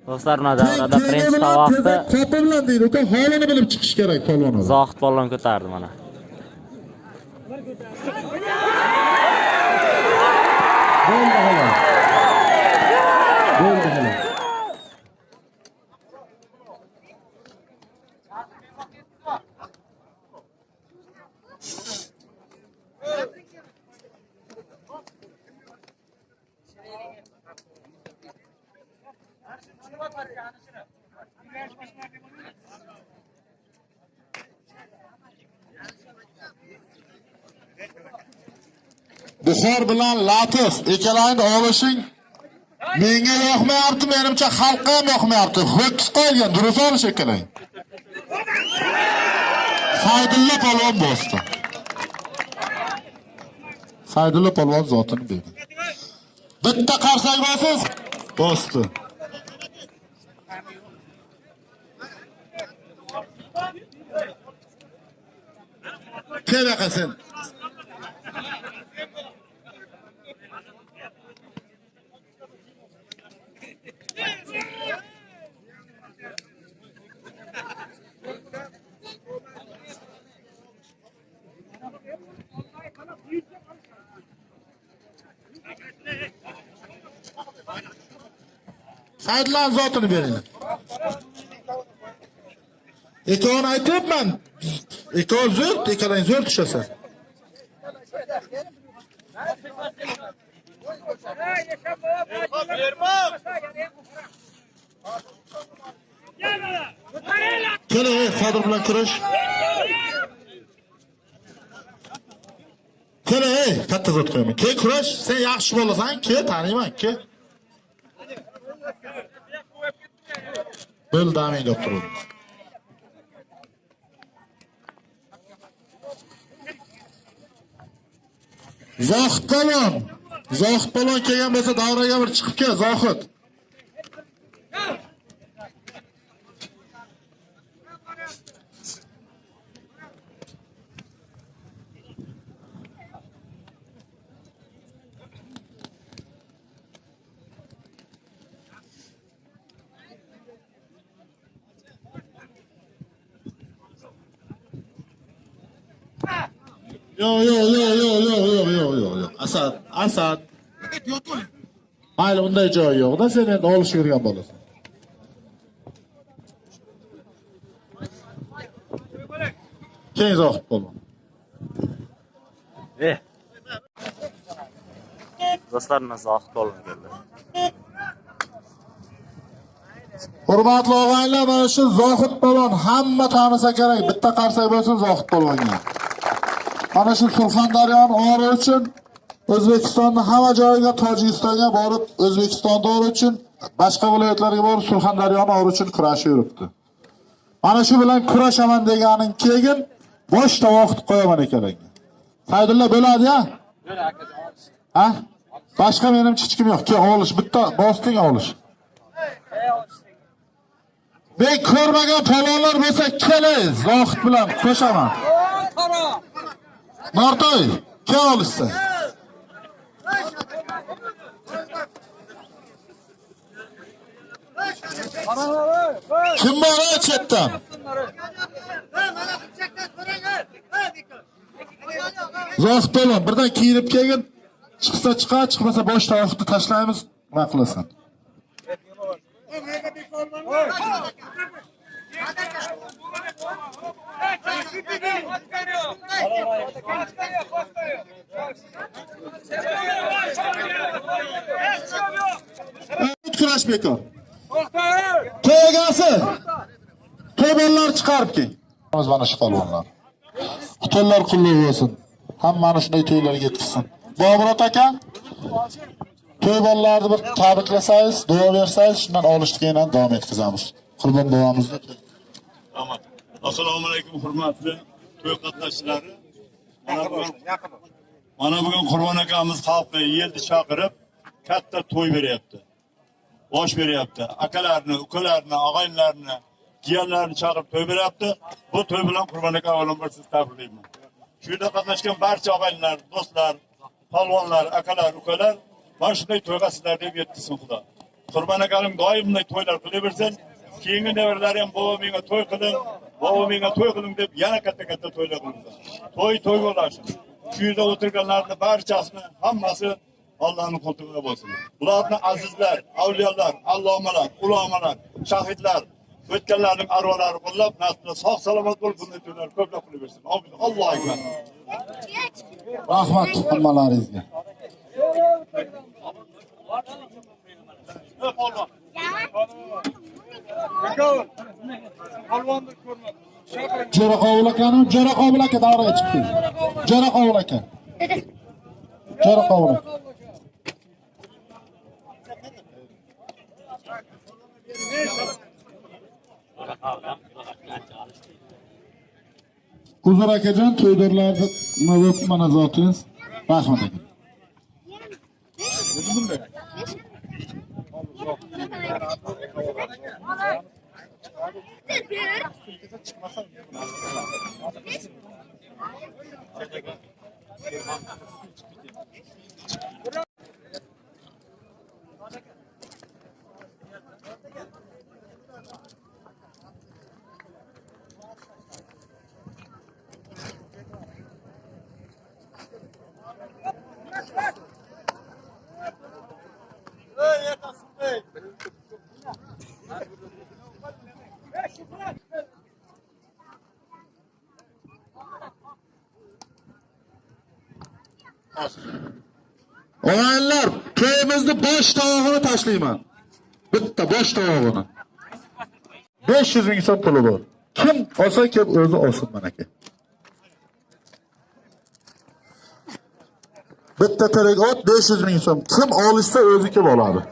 Do'stlar, davrada birinchi tovoqni qopi bilan deydi, uka holini bilib chiqish kerak polvon. Zohid polvon ko'tardi mana. Bo'ldi hala. Bo'ldi hala. Buxor bilan Latif ikkalangni olishing menga yoqmayapti, menimcha xalqqa ham yoqmayapti. Ho'kiz qolgan, durust olish ikkalang. Saydulla polvon bosdi. Saydulla polvon zotini berdi. Bitta qarsak bo'lsiz, bosdi. Kelaqa sen. Saydlan zotini bering. Ikkovini aytyapman. Ikkov zo'r, ikkalang zo'r tushasan. Keling, Qodir bilan kurash. Keling, katta zot qo'yaman. Kel kurash, sen yaxshi bo'lasan, kel, taniyman, kel. Bil daming deb turibdi. Zohid polvon kelgan bo'lsa davraga bir chiqib kel, Zohid. Yo. Asad. Mayli, unday joy yo'q-da, sen endi olishga kirgan bo'lasan. Keyin Zohid polvon. Do'stlar, Zohid polvon keldi. Hurmatli og'aylar, mana shu Zohid polvon hamma tanisa kerak. Bitta qarsak bo'lsin Zohid polvonga. Mana shu Surxondaryoni ori uchun O'zbekistonning hamma joyiga, Tojikistonga borib, O'zbekistonda ori uchun, boshqa viloyatlarga borib Surxondaryoni ori uchun kurashib yuribdi. Mana shu bilan kurashaman deganing keyin boshda vaqt qo'yaman ekanlarga. Saydulla bo'ladi-ya? Ha? Boshqa menim hech kim yo'q. Ke olish, bitta bosting olish. Men ko'rmagan polvonlar bo'lsa kelay, Zohid bilan qo'shaman. Nortoy, kel olishsa. Kim bor chetdan? Zohid polvon birdan kiyinib kelgin, chiqsa chiqar, chiqmasa bosh tovoqni tashlaymiz, nima qilasan? Kurash bekor. To'ygasi. To'ybollar chiqarib kel. Mana shu polvonlar. Xutollar qulluq bo'lsin. Hammani shunday to'ylarga yetkazsin. Bobur aka, to'ybollarni bir tabriklasangiz, duo bersangiz, shundan olishdan davom etkazamiz. Qurbon bobomizni. Assalomu alaykum hurmatli to'y qatnashchilari. Mana bugun Qurbon akamiz xalqni yeldi chaqirib katta to'y beryapti. Bosh beryapti. Akalarni, ukalarni, og'aynilarni, jiyanlarni chaqirib to'y beryapti. Bu to'y bilan Qurbon aka avvalambor sizni tabriklayman. Shu yerda qatnashgan barcha og'aynilar, do'stlar, polvonlar, akalar, ukalar mana shunday to'yga sizlar deb yetkazsin Xudo. Qurban akaning doim bunday to'ylar qilaversin. Keyingi nevaralari ham baba menga to'y qiling, baba menga to'y qiling deb yana katta to'ylar qiladi. To'y bo'lasin. Shu yerda o'tirganlarning barchasini hammasi Allohning qo'ltigida bo'lsin. Bularning azizlar, avliyolar, allomalar, ulamolar, shahidlar, o'tganlarning arvolari qo'llab, nasibda sog' salomat bo'lib bunday to'ylar ko'plab qilaversin. Amin. Allohu akbar. Rahmat hammalaringizga. Jo'raqovul akani, Jo'raqovul aka davraga chiqdi. Jo'raqovul aka. Jo'raqovul. Uzr akajon, to'ydirlarni navbat mana zotingiz. Rahmat aka. Oğlanlar, köyümüzde boş tavağını taşlayman. Bitta boş tavağını. 500 bin so'm puli bor. Kim olsa kelib o'zi olsin manaka. Bitta terek ot 500 bin so'm. Kim olishsa o'zi kelib oladi.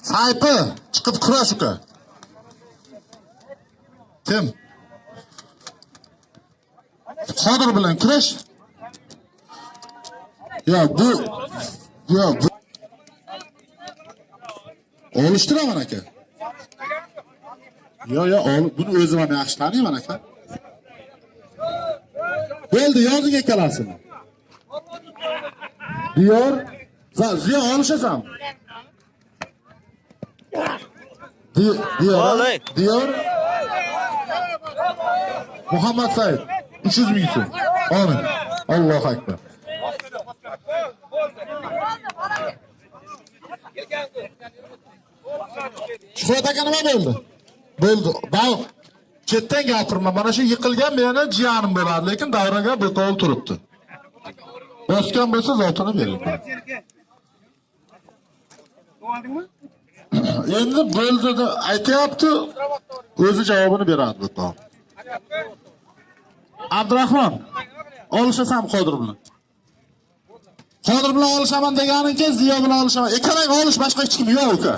Saypi chiqib kurash uka. Kim? Qodir bilan kurash. Ya bu olishtiraman aka. Buni o'zim ham yaxshi taniyman aka. Bo'ldi, yozing ikkalasini. Diyor, Ziyo olishasan. Diyor. Muhammad Said 300 bin so'm. Amin. Allohu akbar. Shuhrat aka nima bo'ldi? Bo'ldi. Bak, chetdan gapirma. Mana shu yiqilgan meni jiyanim bo'ladi, lekin davraga beqol turibdi. Bosgan bo'lsa zotini bering. Endi bo'ldi deb aytayapti, o'zi javobini beradi beqol. Abdurahmon, olishasan Qodir bilan. Qodir bilan olishaman deganing-ki, Ziyo bilan olishaman. Ikkalang olish, boshqa hech kim yo'q uka.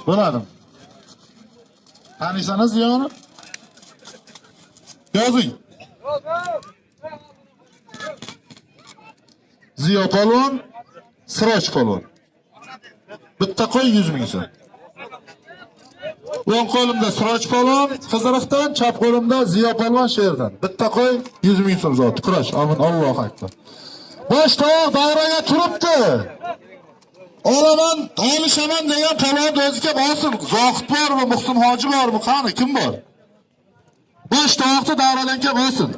Bo'ladi. Taniysangiz Ziyoni? Yozing. Ziyo polvon, Siroj polvon. Bitta qo'y 100 ming so'm. O'ng qo'limda Siroj polvon Qiziriqdan, chap qo'limda Ziyo polvon Sherdan. Bitta qo'y 100 ming so'm zoti. Kurash. Amin. Allohu akbar. Bosh tovoq davraga turibdi. Olaman, olishaman degan polvon o'zi kelib olsin. Zohid bormi, Muhsin hoji bormi, qani kim bor? Bosh tovoqni davradan kelib olsin.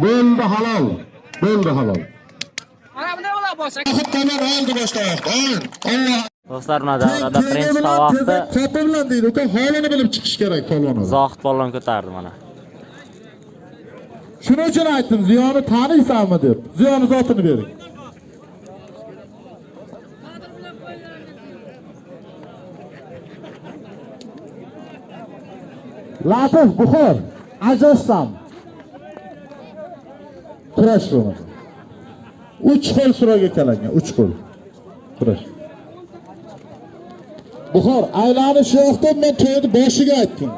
Bo'ldi halol. Bo'ldi halol. Mana bunday bo'la bo'lsa. Xuddi oldi bosh tovoq. Amin. Alloh. Do'stlar, mana davrada birinchi tovoqni Xopi bilan deydi, uka holini bilib chiqish kerak polvon. Zohid polvon ko'tardi mana. Shuning uchun aytdim, Ziyoni taniysanmi deb. Ziyoni zotini bering. Latif Buxor, Ajossam. Kurash bo'ldi. 3 qo'l suroga kalangan, 3 qo'l. Kurash. Buxor, aylanish yo'q deb men to'yni boshiga aytdim.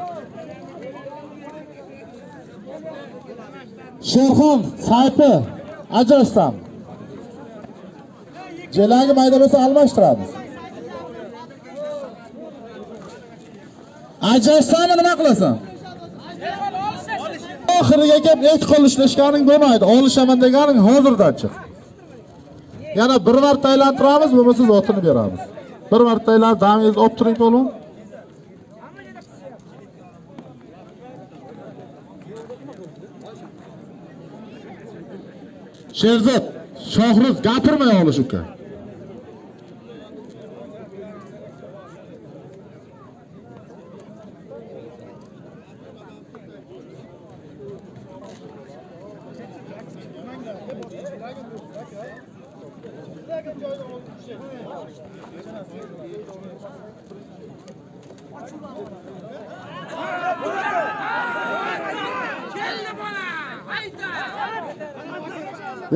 Sherxon sayfi ajrashsam. Jelagi mayda bo'lsa almashtiramiz. Ajrashsami nima qilasan? Oxiriga kelib ikki qo'l ishlashganing bo'lmaydi. Olishaman deganing hozirdan chiq. Yana bir marta aylantiramiz, bo'lmasa zotini beramiz. Bir marta aylanib damingizni olib turing to'g'ri. Sherzod, Shohruz gapirmay olish uka.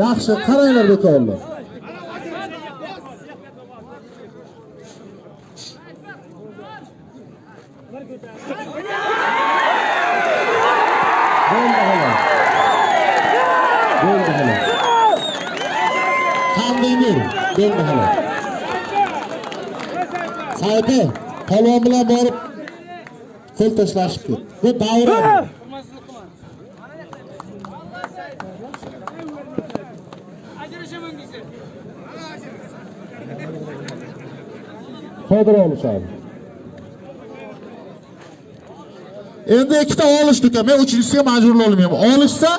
Yaxshi, qaranglar bekorlar. Bo'ldi hala. Sayfi, palvon bilan borib qo'l tashlashib ket. Bu davra. Qodir olishadi. Endi ikkita olishdik, men uchinchisiga majbur olmayman. Olishsa,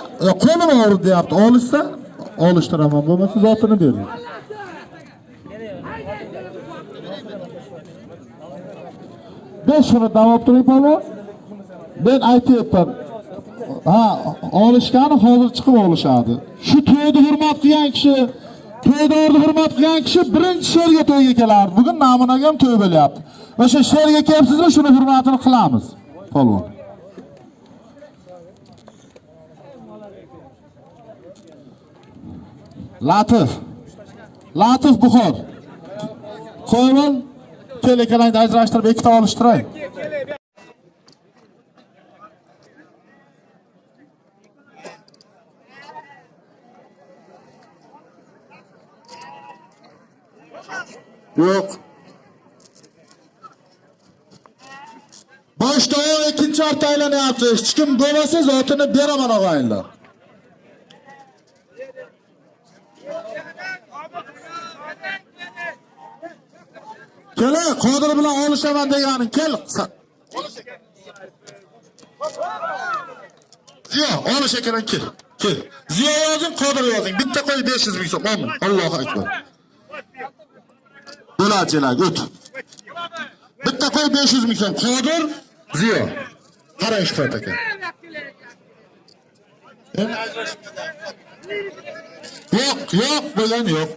qo'lim og'ridi deyapti. Olishsa, olishtiraman, bo'lmasa zotini bering. Ben shuni davomlab turing palvon. Ben aytyapman. Ha, olishgani hozir chiqib olishadi. Shu to'yda hurmat qilgan kishi, to'yda hurmat qilgan kishi birinchi sherga to'yga kelardi. Bugun namunaga ham to'y bo'lyapti. O'sha sherga kelibsizmi, shuni hurmatini qilamiz. Palvon. Latif Buxor. Qo'yman, kelekalarni ajrashtirib ikkita olishtiray. Yo'q. Boshda ikkinchi orta aylanyapti. Hech kim bo'lmasa zotini beraman og'aylar. Kela, Qodir bilan olishaman deganing, kel. Ziyo, olisha kerak, kel. Kel. Ziyo yozing, Qodir yozing. Bitta qo'y 500 ming so'm. Amin. Allohu akbar. Bo'lachilar, o't. Bitta qo'y 500 ming so'm. Qodir, Ziyo. Qarang Shuhrat aka. Yo'q, bo'lgan yo'q.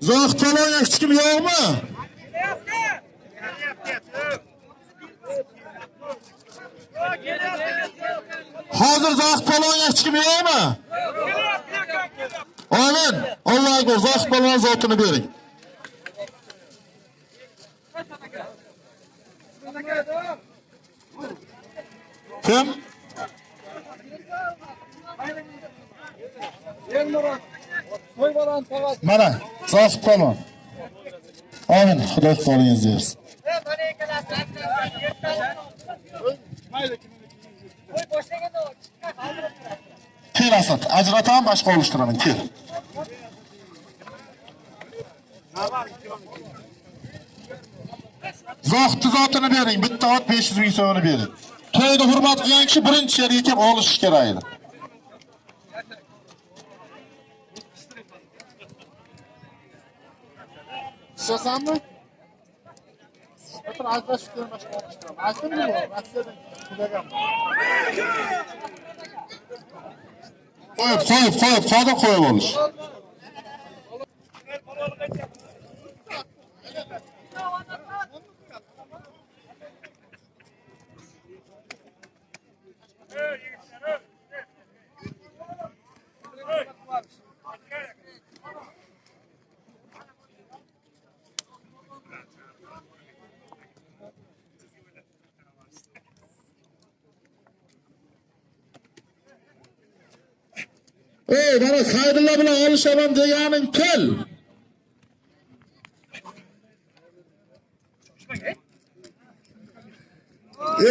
Zohid palon hech kim yo'qmi? Hozir Zohid palon hech kim yo'qmi? Amin. Alloh akbar. Zohid palon zotini bering. Kim? Mana, Zohid palon. Amin. Xudo qo'lingizni bersin. Kel Asad, ajrataman, boshqa olishtiraman, kel. Zohid zotini bering, bitta ot 500 ming so'mini bering. To'yda hurmat qilgan kishi birinchi yerga kelib olish kerak edi. Ishlasanmi? Hatto ajrashib kelmashga olishdim. Aytdimmi bu? Rossiyadan kudagan. Qo'yib olish. Mana Saydullo bilan olishaman deganing kel.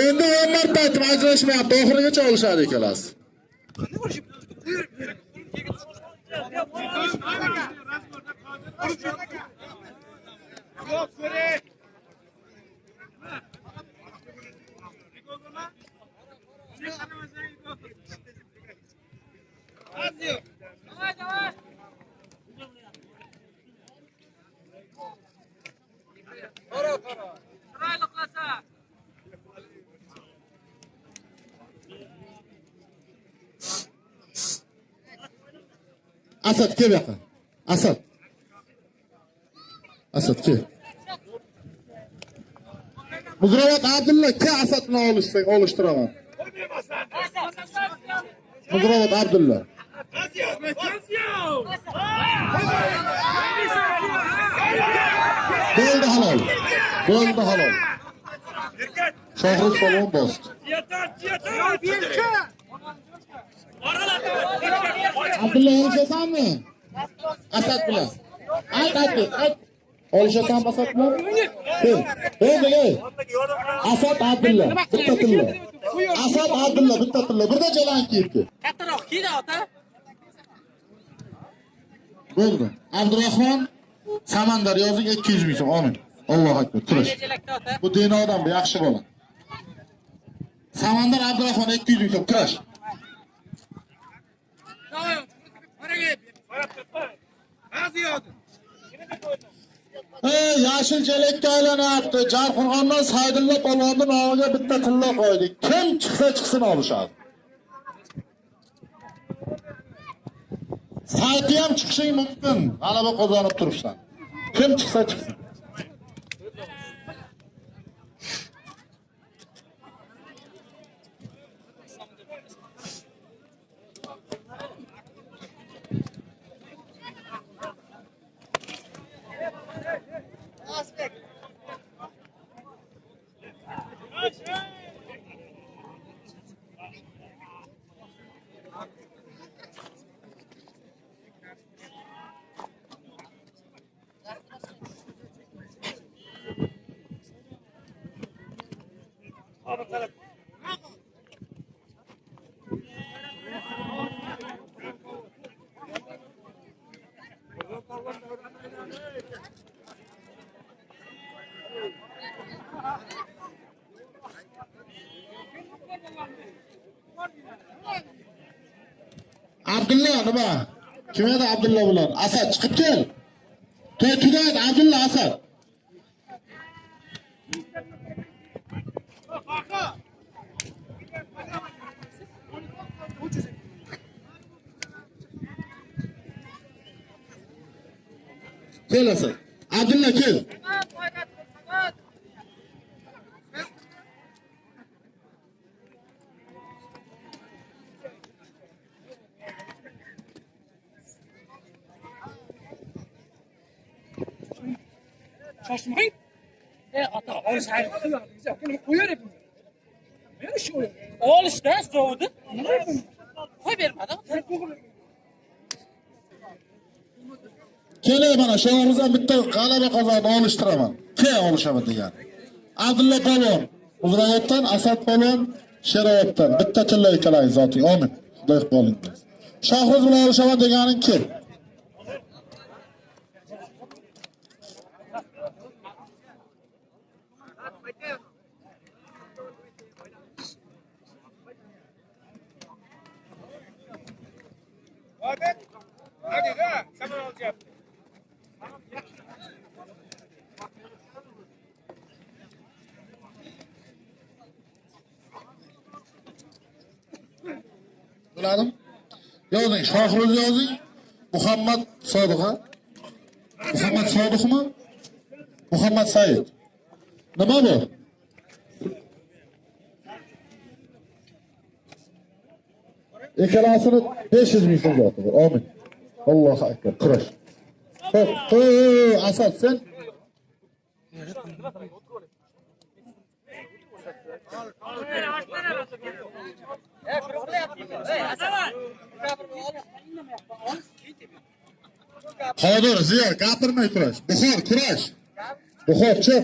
Endi o'n marta aytdim, ajrashmayapti. Oxirigacha olishadi ikkalasi. Asad kel yoqqa. Asad. Asad kel. Muzrovat Abdulla ke Asad bilan olishtiraman. Muzrovat Abdulla. Bo'ldi halol. Bo'ldi halol. Shohruz polvon bosdi. Abdulla olishasanmi? Asad bilan. Ayt. Olishasan Asad bilan? Bo'ldi. Asad Abdulla, bitta tilla. Asad Abdulla, bitta tilla. Birda jalan kiyibdi. Kattaroq kiydi ota. Bo'ldi. Abdurahmon Samandar yozing 200 ming so'm. Amin. Allohu akbar. Turish. Bu dini odam, bu yaxshi bola. Samandar Abdurahmon 200 ming so'm. Turish. Yashil chelakka aylanyapti. Jarqo'rg'ondan Saydullo polvonni nomiga bitta tilla qo'ydik. Kim chiqsa chiqsin olishadi. Sayti ham chiqishing mumkin. G'alaba qozonib turibsan. Kim chiqsa chiqsin. Abdulla nima? Kim edi Abdulla bilan? Asad chiqib kel. To'y tugaydi Abdulla Asad. Kel Asad. Abdulla kel. Şaşmayın. Ata oğuz hayır. Koyar hep. Ne şu? Oğuz da soğudu. Koy vermedi. Kelay mana sho'g'imizdan bitta g'alaba qozonib olishtiraman. Ke olishaman degan. Abdulla polvon, Uzrayotdan, Asad polvon, Sheroyotdan bitta tilla ikkalangiz zoting. Amin. Xudoy qo'lingiz. Shohruz bilan olishaman deganing kim? Hadi da sen alacağım. Biladim. Yozing, Shohruz yozing. Muhammad Sodiq'a. Muhammad Sodiqmi? Muhammad Said. Nima bu? Ikkalasini 500 ming so'm sotdi. Amin. Allohu akbar. Kurash. Hop, Asad sen. Qodir, Ziyo, gapirmay kurash. Buxor, kurash. Buxor, chiq.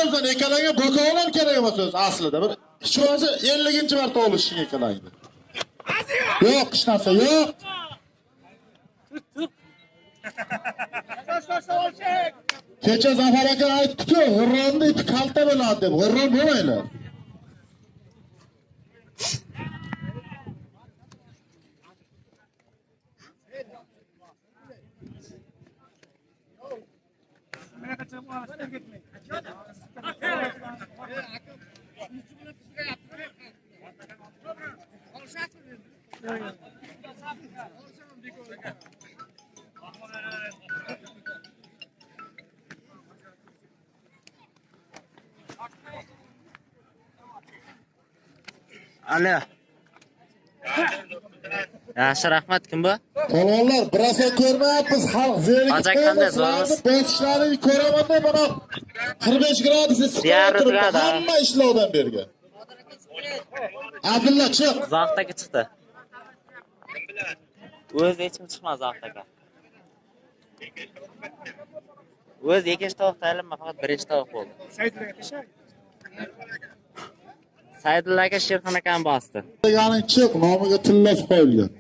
O'zdan ekkalanga do'konlar kerak emas o'zi aslida. Bir hech bo'lmasa 50-marta olishing ekkalangni. Yo'q, hech narsa yo'q. Kecha Zafar aka aytdi-ku, g'irronni iti kalta bo'ladi deb. G'irron bo'lmaylar. Alo. Yaxshi, rahmat. Kim bu? Polvonlar, birasa ko'rmayapmiz, xalq zerikib Hozir qanday qo'ymoqlarni, bosishlarini ko'raman-da, mana 45 gradus issiqda turibdi, hamma ishlovdan berga. Abdulla chiq. Zoqdagi chiqdi. O'zi hech kim chiqmadi Zoqdagi. O'zi ikkinchi tovuq tayinlanma, faqat birinchi tovuq bo'ldi. Saydulla aka Sherxon akani bosdi. Deganing chiq, nomiga tillas qo'yilgan.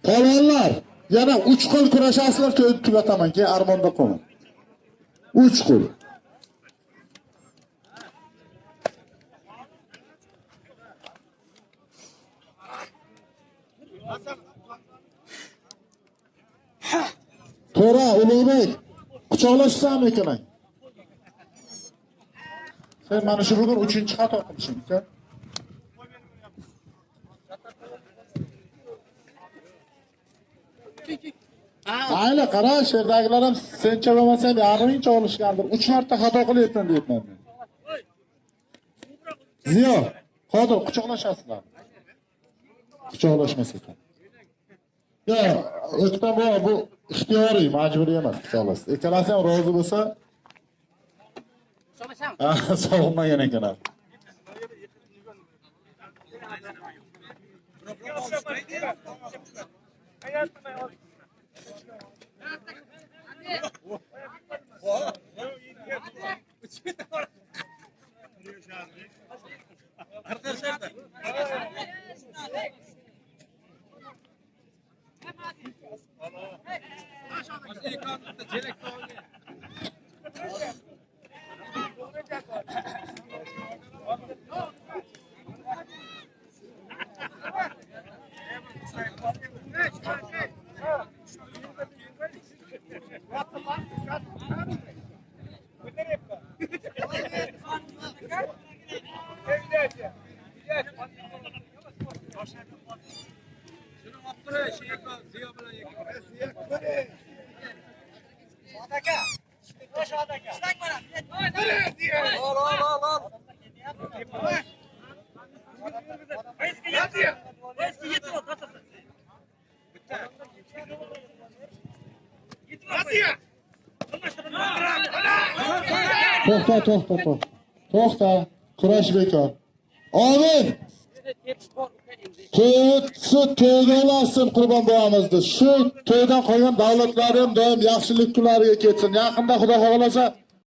Polvonlar, yana 3 qo'l kurashasizlar, to'yib tugataman, keyin armonda qolin. 3 qo'l. To'ra, Ulug'bek, quchoqlashsanmi ekan? Sen mana shu bugun 3-xato qilishing, uka. Ayla qara, sherdagilar ham sencha bo'lmasang, yarimingcha olishgandir. 3 marta xato qilyapsan deyapman men. Ziyo, Qodir, quchoqlashasizlar. Quchoqlashmas ekan. Ya, o'tdan bu ixtiyoriy, majburiy emas quchoqlash. Ikkalasi ham rozi bo'lsa, sog'inmagan ekanlar. To'xta. Kurash bekor. Omin. To'yga olasın Qurbon bobomizni. Shu to'ydan qolgan davlatlar ham doim yaxshilik kunlariga ketsin. Yaqinda Xudo xolasa